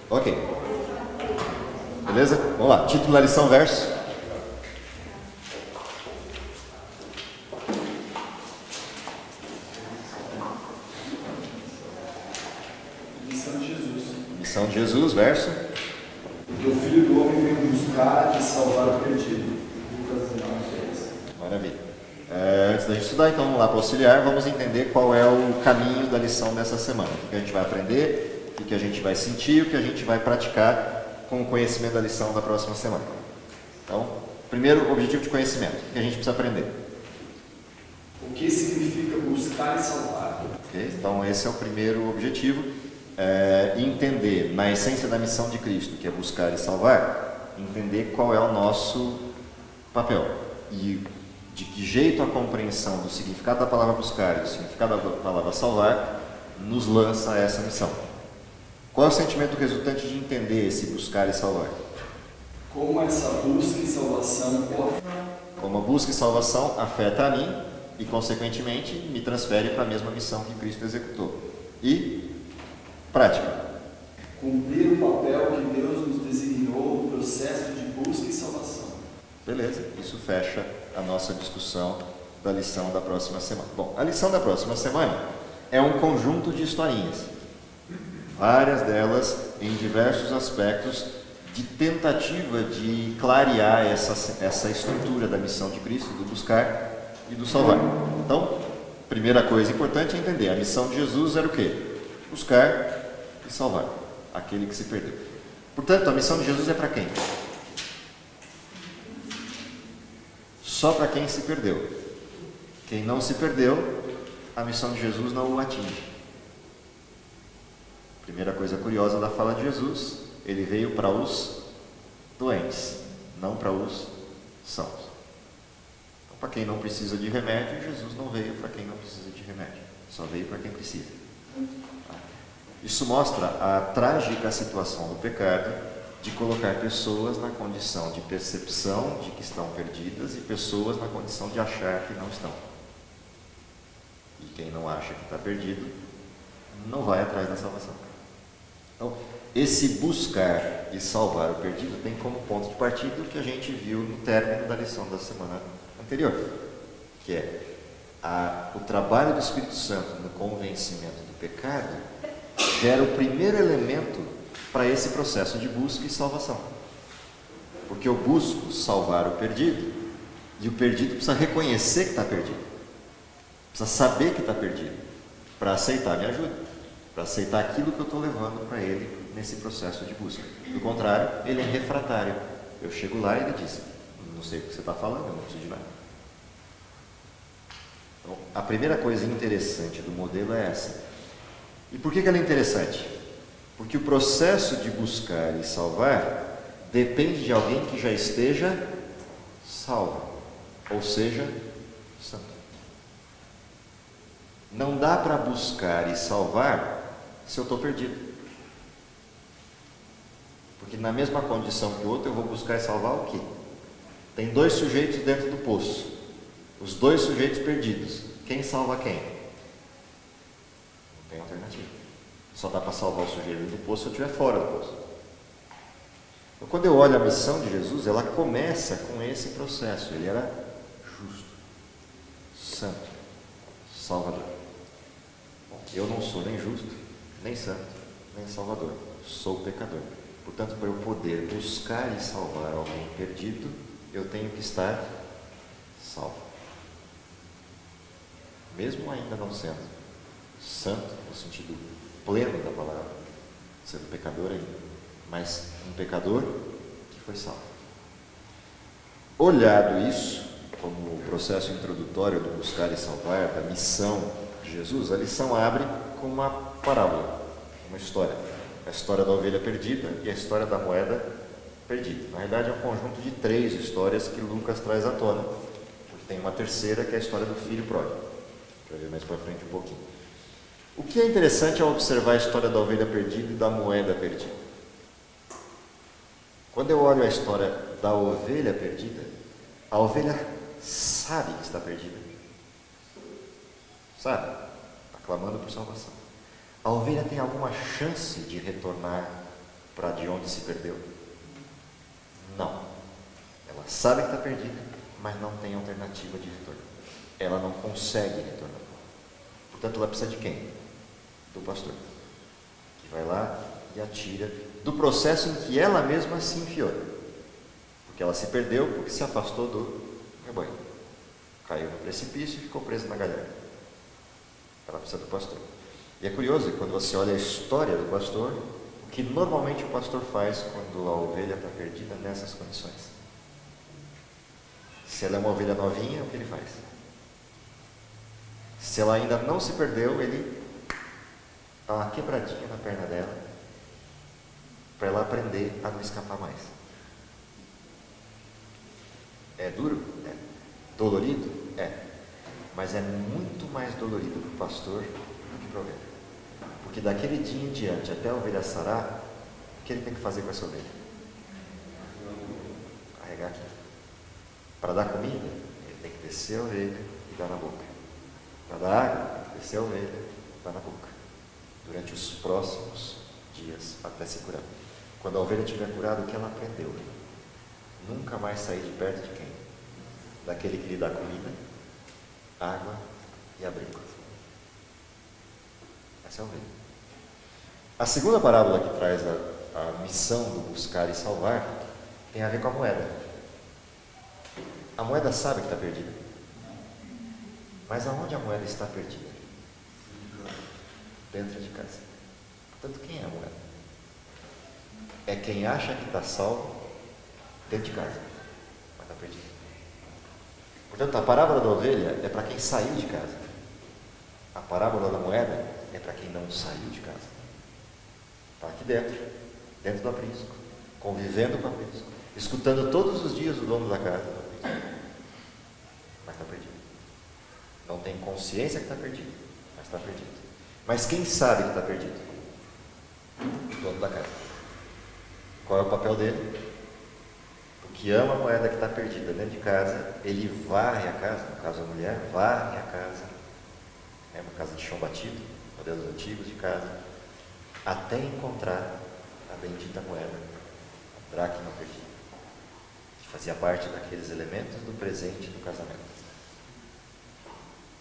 Ok. Beleza? Vamos lá. Título da lição, verso. Missão de Jesus. Missão de Jesus, verso. Porque o Filho do Homem veio buscar e salvar o perdido. Lucas 19:3. Maravilha. Antes da gente estudar, então vamos lá para o auxiliar, vamos entender qual é o caminho da lição dessa semana. O que a gente vai aprender, o que a gente vai sentir, o que a gente vai praticar com o conhecimento da lição da próxima semana. Então, primeiro, objetivo de conhecimento, o que a gente precisa aprender. O que significa buscar e salvar? Okay? Então, esse é o primeiro objetivo, entender na essência da missão de Cristo, que é buscar e salvar, entender qual é o nosso papel e de que jeito a compreensão do significado da palavra buscar e do significado da palavra salvar nos lança a essa missão. Qual é o sentimento resultante de entender esse buscar e salvar? Como essa busca e salvação Como a busca e salvação afeta a mim e, consequentemente, me transfere para a mesma missão que Cristo executou. E prática. cumprir o papel que Deus nos designou no processo de busca e salvação. Beleza, isso fecha a nossa discussão da lição da próxima semana. Bom, a lição da próxima semana é um conjunto de historinhas, várias delas em diversos aspectos de tentativa de clarear essa estrutura da missão de Cristo, do buscar e do salvar. Então, primeira coisa importante é entender, a missão de Jesus era o quê? Buscar e salvar aquele que se perdeu. Portanto, a missão de Jesus é para quem? Só para quem se perdeu. Quem não se perdeu, a missão de Jesus não o atinge. Primeira coisa curiosa da fala de Jesus, ele veio para os doentes, não para os sãos. Então, para quem não precisa de remédio, Jesus não veio para quem não precisa de remédio, só veio para quem precisa. Isso mostra a trágica situação do pecado de colocar pessoas na condição de percepção de que estão perdidas e pessoas na condição de achar que não estão. E quem não acha que está perdido, não vai atrás da salvação. Então, esse buscar e salvar o perdido tem como ponto de partida o que a gente viu no término da lição da semana anterior, que é o trabalho do Espírito Santo no convencimento do pecado gera o primeiro elemento para esse processo de busca e salvação. Porque eu busco salvar o perdido e o perdido precisa reconhecer que está perdido, precisa saber que está perdido para aceitar a minha ajuda, para aceitar aquilo que eu estou levando para ele nesse processo de busca. Do contrário, ele é refratário. Eu chego lá e ele diz: não sei o que você está falando, eu não preciso de nada. Então, a primeira coisa interessante do modelo é essa. E por que ela é interessante? Porque o processo de buscar e salvar depende de alguém que já esteja salvo, ou seja, santo. Não dá para buscar e salvar se eu estou perdido. Porque na mesma condição que o outro, eu vou buscar e salvar o quê? Tem dois sujeitos dentro do poço, os dois sujeitos perdidos. Quem salva quem? Não tem alternativa. Só dá para salvar o sujeito do poço se eu estiver fora do poço. Então, quando eu olho a missão de Jesus, ela começa com esse processo. Ele era justo, santo, salvador. Bom, eu não sou nem justo, nem santo, nem salvador. Sou pecador. Portanto, para eu poder buscar e salvar alguém perdido, eu tenho que estar salvo. Mesmo ainda não sendo santo, no sentido pleno da palavra, sendo pecador ainda, mas um pecador que foi salvo. Olhado isso, como o processo introdutório do buscar e salvar, da missão de Jesus, a lição abre com uma parábola, uma história. A história da ovelha perdida e a história da moeda perdida. Na verdade, é um conjunto de 3 histórias que Lucas traz à tona, porque tem uma terceira que é a história do filho pródigo. A gente vai ver mais para frente um pouquinho. O que é interessante é observar a história da ovelha perdida e da moeda perdida. Quando eu olho a história da ovelha perdida, a ovelha sabe que está perdida. Sabe? Está clamando por salvação. A ovelha tem alguma chance de retornar para de onde se perdeu? Não. Ela sabe que está perdida, mas não tem alternativa de retorno. Ela não consegue retornar. Portanto, ela precisa de quem? Do pastor, que vai lá e a tira do processo em que ela mesma se enfiou. Porque ela se perdeu porque se afastou do rebanho. Caiu no precipício e ficou presa na galera. Ela precisa do pastor. E é curioso que quando você olha a história do pastor, o que normalmente o pastor faz quando a ovelha está perdida nessas condições? Se ela é uma ovelha novinha, o que ele faz? Se ela ainda não se perdeu, ele dá uma quebradinha na perna dela para ela aprender a não escapar mais. É duro? É. Dolorido? É. Mas é muito mais dolorido para o pastor do que para a ovelha. Porque daquele dia em diante, até a ovelha sarar, o que ele tem que fazer com essa ovelha? Carregar aqui. Para dar comida, ele tem que descer a ovelha e dar na boca. Para dar água, tem que descer a ovelha e dar na boca. Durante os próximos dias, até se curar. Quando a ovelha estiver curada, o que ela aprendeu? Nunca mais sair de perto de quem? Daquele que lhe dá comida, água e abrigo. Essa é a ovelha. A segunda parábola que traz a missão do buscar e salvar tem a ver com a moeda. A moeda sabe que está perdida. Mas aonde a moeda está perdida? Dentro de casa. Portanto, quem é a moeda? É quem acha que está salvo dentro de casa, mas está perdido. Portanto, a parábola da ovelha é para quem saiu de casa. A parábola da moeda é para quem não saiu de casa. Está aqui dentro do aprisco, convivendo com o aprisco, escutando todos os dias o dono da casa, mas está perdido. Não tem consciência que está perdido, mas está perdido. Mas quem sabe que está perdido? O dono da casa. Qual é o papel dele? O que ama a moeda que está perdida dentro de casa, ele varre a casa, no caso a mulher, varre a casa. É uma casa de chão batido, modelos antigos de casa, até encontrar a bendita moeda, a dracma perdida, que fazia parte daqueles elementos do presente do casamento.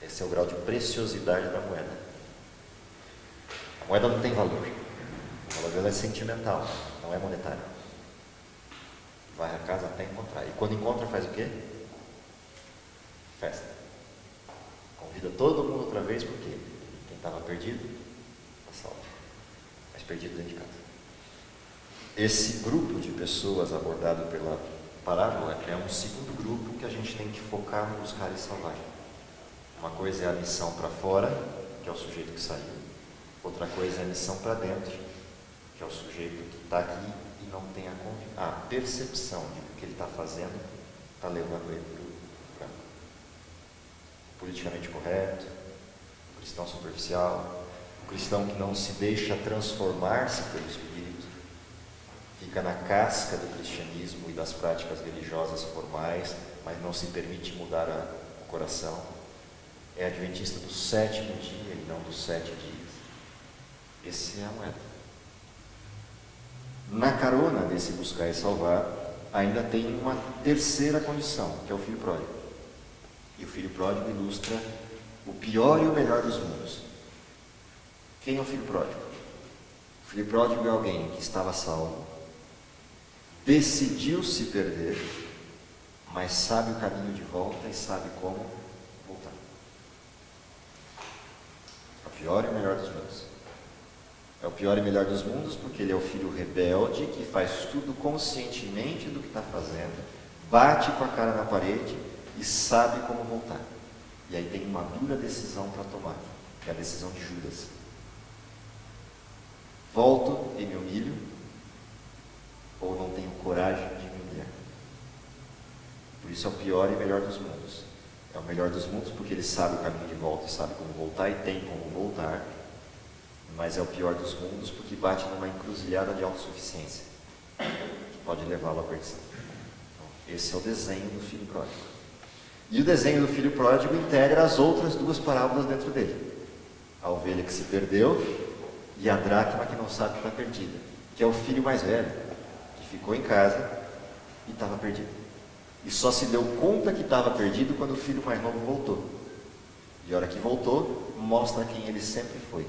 Esse é o grau de preciosidade da moeda. A moeda não tem valor. O valor dela é sentimental, não é monetário. Vai a casa até encontrar. E quando encontra, faz o quê? Festa. Convida todo mundo outra vez, porque quem estava perdido, está salvo. Mas perdido dentro de casa. Esse grupo de pessoas abordado pela parábola é um segundo grupo que a gente tem que focar no buscar e salvar. Uma coisa é a missão para fora, que é o sujeito que saiu. Outra coisa é a missão para dentro, que é o sujeito que está aqui e não tem a percepção de que o que ele está fazendo está levando ele para o politicamente correto, o cristão superficial, o cristão que não se deixa transformar-se pelo Espírito, fica na casca do cristianismo e das práticas religiosas formais, mas não se permite mudar o coração. É adventista do 7º dia e não dos 7 dias. Esse é a moeda. Na carona desse buscar e salvar, ainda tem uma terceira condição, que é o filho pródigo. E o filho pródigo ilustra o pior e o melhor dos mundos. Quem é o filho pródigo? O filho pródigo é alguém que estava salvo, decidiu se perder, mas sabe o caminho de volta e sabe como voltar. É o pior e o melhor dos mundos. É o pior e melhor dos mundos porque ele é o filho rebelde que faz tudo conscientemente do que está fazendo, bate com a cara na parede e sabe como voltar. E aí tem uma dura decisão para tomar, é a decisão de Judas. Volto e me humilho, ou não tenho coragem de me humilhar. Por isso é o pior e melhor dos mundos. É o melhor dos mundos porque ele sabe o caminho de volta e sabe como voltar e tem como voltar. Mas é o pior dos mundos porque bate numa encruzilhada de autossuficiência, que pode levá-lo à perdição. Então, esse é o desenho do filho pródigo. E o desenho do filho pródigo integra as outras duas parábolas dentro dele. A ovelha que se perdeu e a dracma que não sabe que está perdida. que é o filho mais velho, que ficou em casa e estava perdido. E só se deu conta que estava perdido quando o filho mais novo voltou. E a hora que voltou, mostra quem ele sempre foi: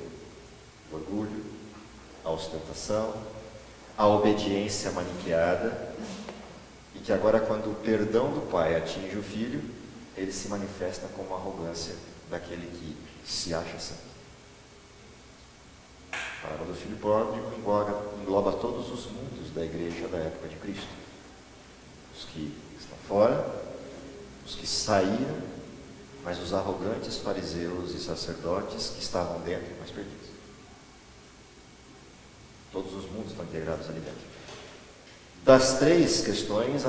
o orgulho, a ostentação, a obediência maniqueada, e que agora, quando o perdão do pai atinge o filho, ele se manifesta como a arrogância daquele que se acha santo. A parábola do filho pródigo engloba todos os mundos da igreja da época de Cristo: os que estão fora, os que saíram, mas os arrogantes fariseus e sacerdotes que estavam dentro, mas perdidos. Todos os mundos estão integrados ali dentro. Das três questões,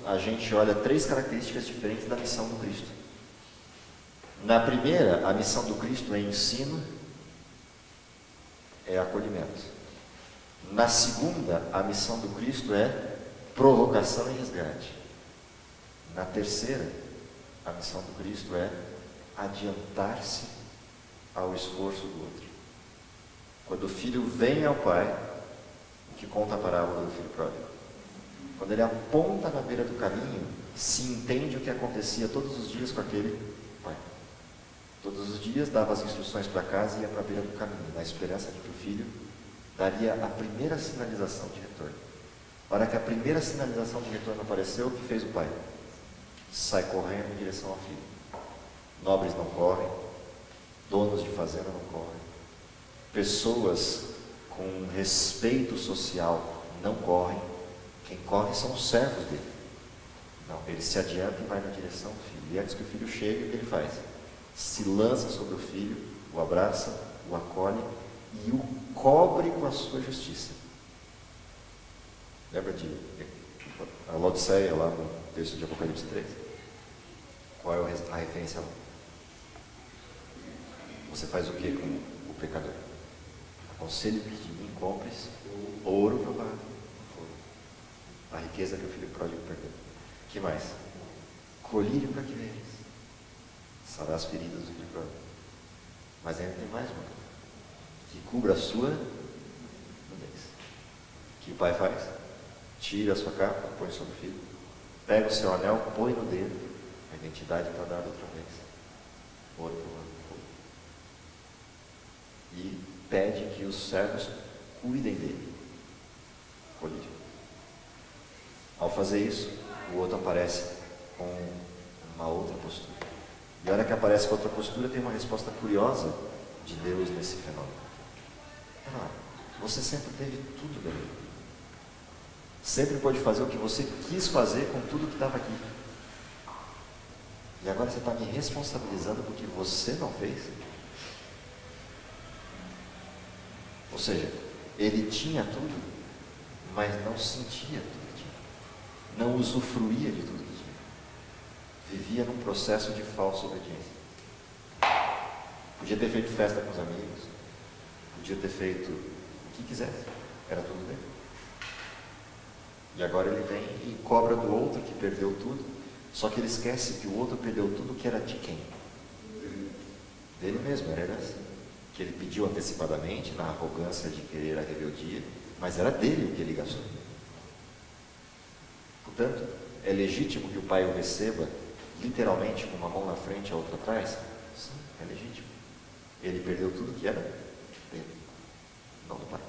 a gente olha três características diferentes da missão do Cristo. Na primeira, a missão do Cristo é ensino, é acolhimento. Na segunda, a missão do Cristo é provocação e resgate. Na terceira, a missão do Cristo é adiantar-se ao esforço do outro. Quando o filho vem ao pai, que conta a parábola do filho pródigo, quando ele aponta na beira do caminho, se entende o que acontecia todos os dias com aquele pai. Todos os dias dava as instruções para casa e ia para a beira do caminho, na esperança de que o filho daria a primeira sinalização de retorno. Na hora que a primeira sinalização de retorno apareceu, o que fez o pai? Sai correndo em direção ao filho. Nobres não correm, donos de fazenda não correm, pessoas com respeito social não correm. Quem corre são os servos dele. Não, ele se adianta e vai na direção do filho. E antes que o filho chegue, o que ele faz? Se lança sobre o filho, o abraça, o acolhe e o cobre com a sua justiça. Lembra de a Laodiceia lá no texto de Apocalipse 3? Qual é a referência lá? Você faz o que com o pecador? Aconselho-lhe de mim compres ouro provado no fogo, a riqueza que o filho pródigo perdeu. Que mais? Colírio para que veres, sarar as feridas do filho pródigo. Mas ainda tem mais uma, que cubra a sua nudez. O que o pai faz? Tira a sua capa, põe sobre o filho, pega o seu anel, põe no dedo, a identidade está dada outra vez. Ouro provado no fogo. E pede que os servos cuidem dele. Colírio. Ao fazer isso, o outro aparece com uma outra postura. E a hora que aparece com outra postura, tem uma resposta curiosa de Deus nesse fenômeno. Você sempre teve tudo bem. Sempre pode fazer o que você quis fazer com tudo que estava aqui. E agora você está me responsabilizando porque você não fez? Ou seja, ele tinha tudo, mas não sentia tudo que tinha. Não usufruía de tudo que tinha. Vivia num processo de falsa obediência. Podia ter feito festa com os amigos, podia ter feito o que quisesse, era tudo dele. E agora ele vem e cobra do outro que perdeu tudo, só que ele esquece que o outro perdeu tudo que era de quem? Dele mesmo, era herança. Que ele pediu antecipadamente, na arrogância de querer a rebeldia, mas era dele o que ele gastou. Portanto, é legítimo que o pai o receba, literalmente, com uma mão na frente e a outra atrás? Sim, é legítimo. Ele perdeu tudo que era dele, não do pai.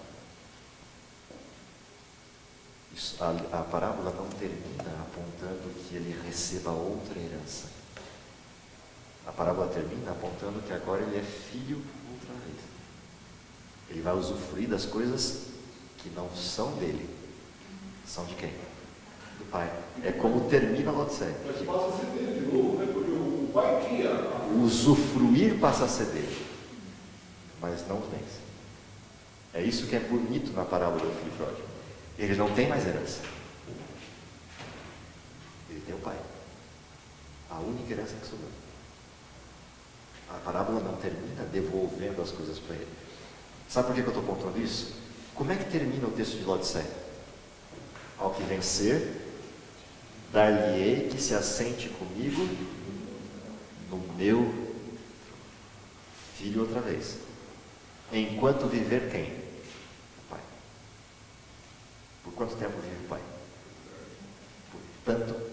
Isso, a parábola não termina apontando que ele receba outra herança. A parábola termina apontando que agora ele é filho outra vez. Ele vai usufruir das coisas que não são dele. São de quem? Do pai. É como termina a Laodiceia. Mas passa a ser dele de novo, né? Porque o pai tinha. O usufruir passa a ser dele, mas não os bens. É isso que é bonito na parábola do filho pródigo. Ele não tem mais herança. Ele tem o pai. A única herança que sobrou. A parábola não termina devolvendo as coisas para ele. Sabe por que eu estou contando isso? Como é que termina o texto de Laodiceia? Ao que vencer, dar-lhe-ei que se assente comigo no meu filho outra vez. Enquanto viver quem? O pai. quanto tempo vive o Pai?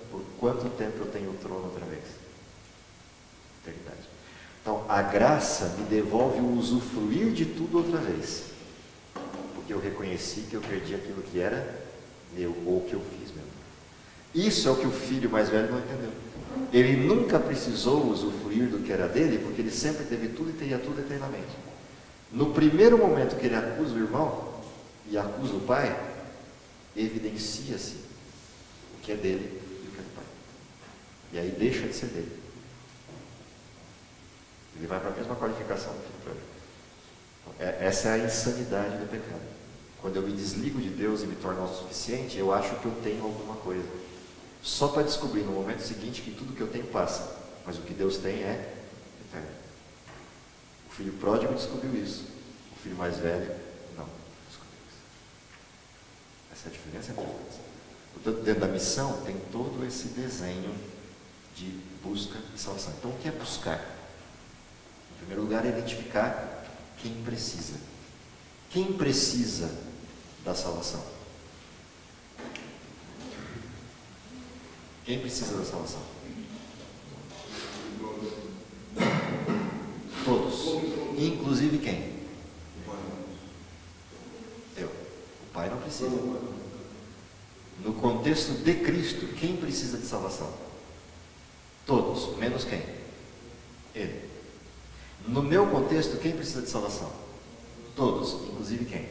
Por quanto tempo eu tenho o trono outra vez? Eternidade. Então, a graça me devolve o usufruir de tudo outra vez. Porque eu reconheci que eu perdi aquilo que era meu, ou que eu fiz mesmo. Isso é o que o filho mais velho não entendeu. Ele nunca precisou usufruir do que era dele, porque ele sempre teve tudo e teria tudo eternamente. No primeiro momento que ele acusa o irmão, e acusa o pai, evidencia-se o que é dele e o que é do pai. E aí deixa de ser dele. Ele vai para a mesma qualificação do filho pródigo. Essa é a insanidade do pecado. Quando eu me desligo de Deus e me torno autossuficiente, eu acho que eu tenho alguma coisa. Só para descobrir no momento seguinte que tudo que eu tenho passa. Mas o que Deus tem é eterno. O filho pródigo descobriu isso. O filho mais velho, não descobriu isso. Essa é a diferença entre eles. Portanto, dentro da missão tem todo esse desenho de busca e salvação. Então, o que é buscar? Em primeiro lugar, é identificar quem precisa. Quem precisa da salvação? Quem precisa da salvação? Todos. Inclusive quem? Eu. O Pai não precisa. No contexto de Cristo, quem precisa de salvação? Todos, menos quem? Ele. No meu contexto, quem precisa de salvação? Todos, inclusive quem?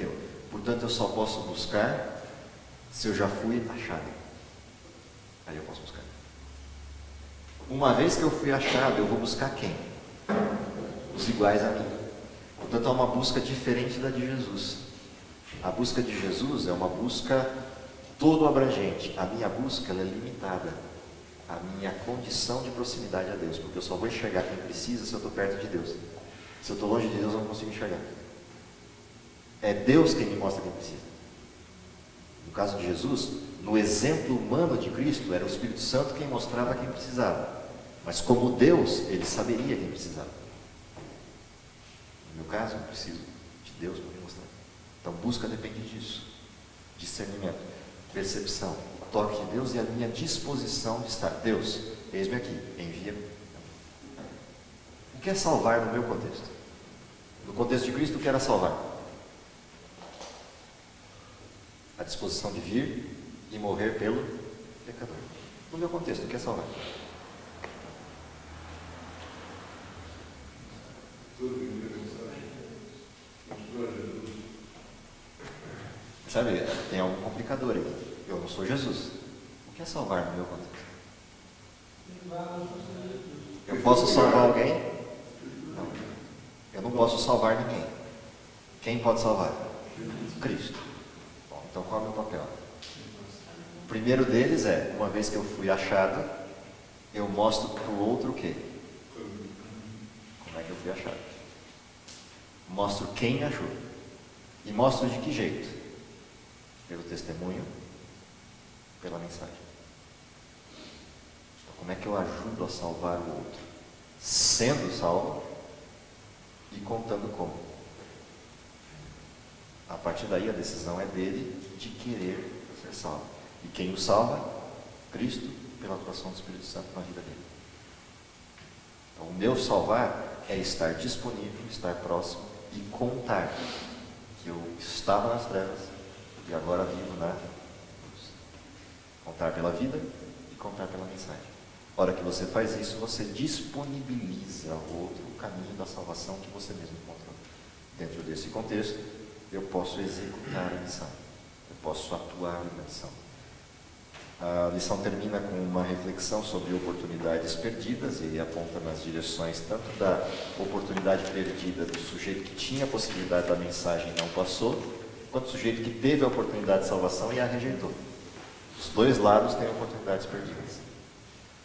Eu. Portanto, eu só posso buscar se eu já fui achado. Aí eu posso buscar. Uma vez que eu fui achado, eu vou buscar quem? Os iguais a mim. Portanto, é uma busca diferente da de Jesus. A busca de Jesus é uma busca todo abrangente. A minha busca ela é limitada. A minha condição de proximidade a Deus. Porque eu só vou enxergar quem precisa se eu estou perto de Deus. Se eu estou longe de Deus, eu não consigo enxergar. É Deus quem me mostra quem precisa. No caso de Jesus, no exemplo humano de Cristo, era o Espírito Santo quem mostrava quem precisava. Mas como Deus, ele saberia quem precisava. No meu caso, eu preciso de Deus para me mostrar. Então, busca depende disso. Discernimento, percepção, toque de Deus e a minha disposição de estar. Deus, eis-me aqui, envia-me. O que é salvar no meu contexto? No contexto de Cristo, o que era salvar? A disposição de vir e morrer pelo pecador. No meu contexto, o que é salvar? Sabe, tem algum complicador aí. Eu não sou Jesus. O que é salvar no meu contexto? Eu posso salvar alguém? Não. Eu não posso salvar ninguém. Quem pode salvar? Cristo. Bom, então qual é o meu papel? O primeiro deles é, uma vez que eu fui achado, eu mostro para o outro o quê? Como é que eu fui achado? Mostro quem me achou. E mostro de que jeito? Pelo testemunho, pela mensagem. Então, como é que eu ajudo a salvar o outro? Sendo salvo e contando como. A partir daí a decisão é dele de querer ser salvo. E quem o salva? Cristo, pela atuação do Espírito Santo na vida dele. Então, o meu salvar é estar disponível, estar próximo e contar que eu estava nas trevas e agora vivo na luz. Contar pela vida e contar pela mensagem. A hora que você faz isso, você disponibiliza ao outro o caminho da salvação que você mesmo encontrou. Dentro desse contexto, eu posso executar a missão. Eu posso atuar na missão. A lição termina com uma reflexão sobre oportunidades perdidas, e ele aponta nas direções tanto da oportunidade perdida do sujeito que tinha a possibilidade da mensagem e não passou, quanto do sujeito que teve a oportunidade de salvação e a rejeitou. Os dois lados têm oportunidades perdidas.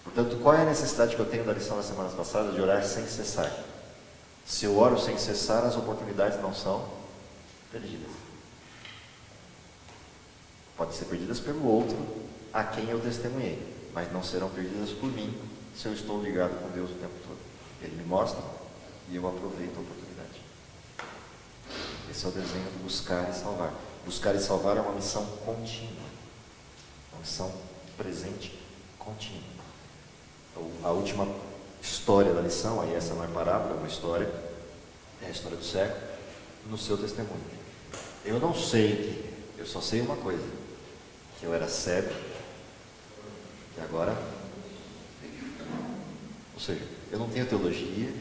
Portanto, qual é a necessidade que eu tenho da lição das semanas passadas de orar sem cessar? Se eu oro sem cessar, as oportunidades não são perdidas. Podem ser perdidas pelo outro, a quem eu testemunhei, mas não serão perdidas por mim se eu estou ligado com Deus o tempo todo. Ele me mostra e eu aproveito a oportunidade. Esse é o desenho do buscar e salvar. Buscar e salvar é uma missão contínua, uma missão presente contínua. Então, a última história da lição, aí essa não é parábola, é uma história, é a história do cego, no seu testemunho. Eu não sei, eu só sei uma coisa, que eu era cego e agora vejo. Ou seja, eu não tenho teologia,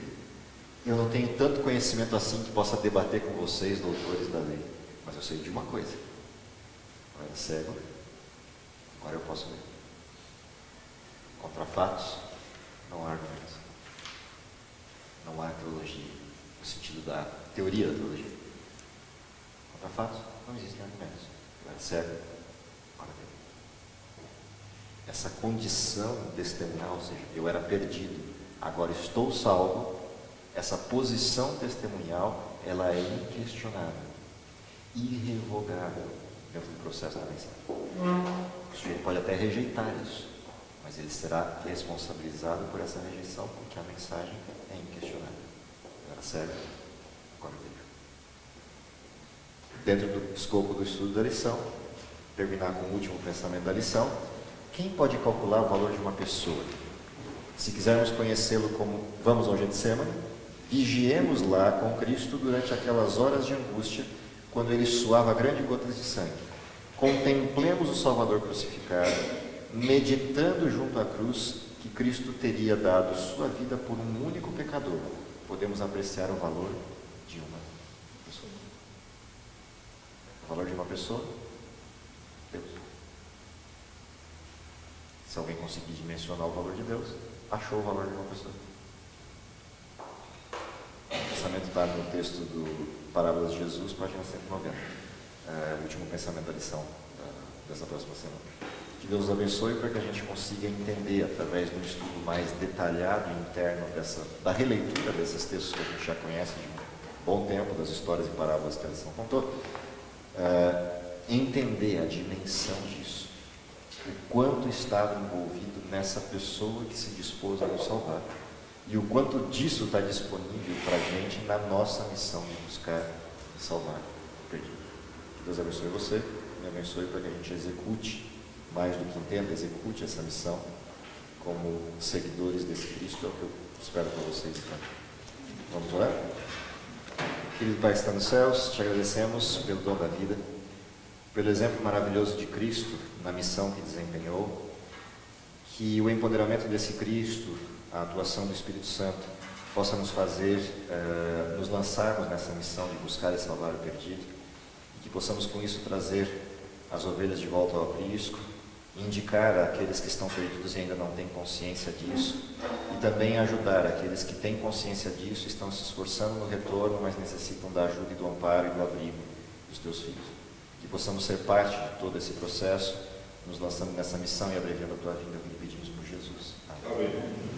eu não tenho tanto conhecimento assim que possa debater com vocês, doutores da lei, mas eu sei de uma coisa: eu era cego, agora eu posso ver. Contra fatos, não há argumentos. Não há teologia, no sentido da teoria da teologia. Contra fatos, não existem argumentos. Eu era cego, agora vejo. Essa condição testemunhal, ou seja, eu era perdido, agora estou salvo, essa posição testemunhal, ela é inquestionável, irrevogável dentro do processo da mensagem. O sujeito pode até rejeitar isso, mas ele será responsabilizado por essa rejeição, porque a mensagem é inquestionável. Eu era cego, agora vejo. Dentro do escopo do estudo da lição, terminar com o último pensamento da lição: quem pode calcular o valor de uma pessoa? Se quisermos conhecê-lo como vamos ao Getsemane, vigiemos lá com Cristo durante aquelas horas de angústia, quando ele suava grandes gotas de sangue. Contemplemos o Salvador crucificado, meditando junto à cruz que Cristo teria dado sua vida por um único pecador. Podemos apreciar o valor de uma pessoa. O valor de uma pessoa? Deus. Se alguém conseguir dimensionar o valor de Deus, achou o valor de uma pessoa. O pensamento está no texto do Parábolas de Jesus, página 190. O último pensamento da lição dessa próxima semana. Que Deus nos abençoe para que a gente consiga entender, através de um estudo mais detalhado e interno da releitura desses textos que a gente já conhece de um bom tempo, das histórias e parábolas que a lição contou, entender a dimensão disso, o quanto estava envolvido nessa pessoa que se dispôs a nos salvar e o quanto disso está disponível para a gente na nossa missão de buscar e salvar o perdido. Que Deus abençoe você, me abençoe para que a gente execute, mais do que entenda, execute essa missão como seguidores desse Cristo. É o que eu espero para vocês. Então, vamos orar? Querido Pai que está nos céus, te agradecemos pelo dom da vida, pelo exemplo maravilhoso de Cristo na missão que desempenhou, que o empoderamento desse Cristo, a atuação do Espírito Santo, possa nos fazer nos lançarmos nessa missão de buscar e salvar o perdido, e que possamos com isso trazer as ovelhas de volta ao aprisco, indicar àqueles que estão perdidos e ainda não têm consciência disso, e também ajudar aqueles que têm consciência disso, estão se esforçando no retorno, mas necessitam da ajuda e do amparo e do abrigo dos teus filhos. Que possamos ser parte de todo esse processo, nos lançando nessa missão e abreviando a tua vinda, que pedimos por Jesus. Amém.